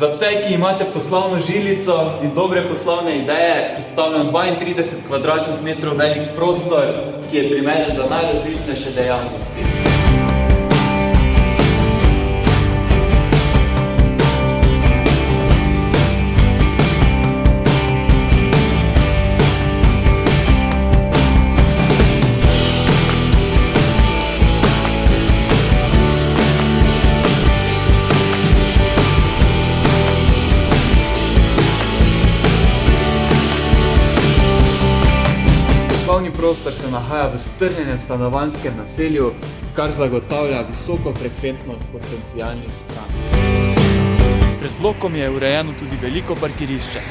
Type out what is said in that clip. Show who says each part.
Speaker 1: Za vse, ki imate poslovno žilico in dobre poslovne ideje, predstavljam 32 kvadratnih metrov velik prostor, ki je primeren za najrazličnejše dejavnosti. Poslovni prostor se nahaja v strnjenem stanovanjskem naselju, kar zagotavlja visoko frekventnost potencialnih strank. Pred blokom je urejeno tudi veliko parkirišče.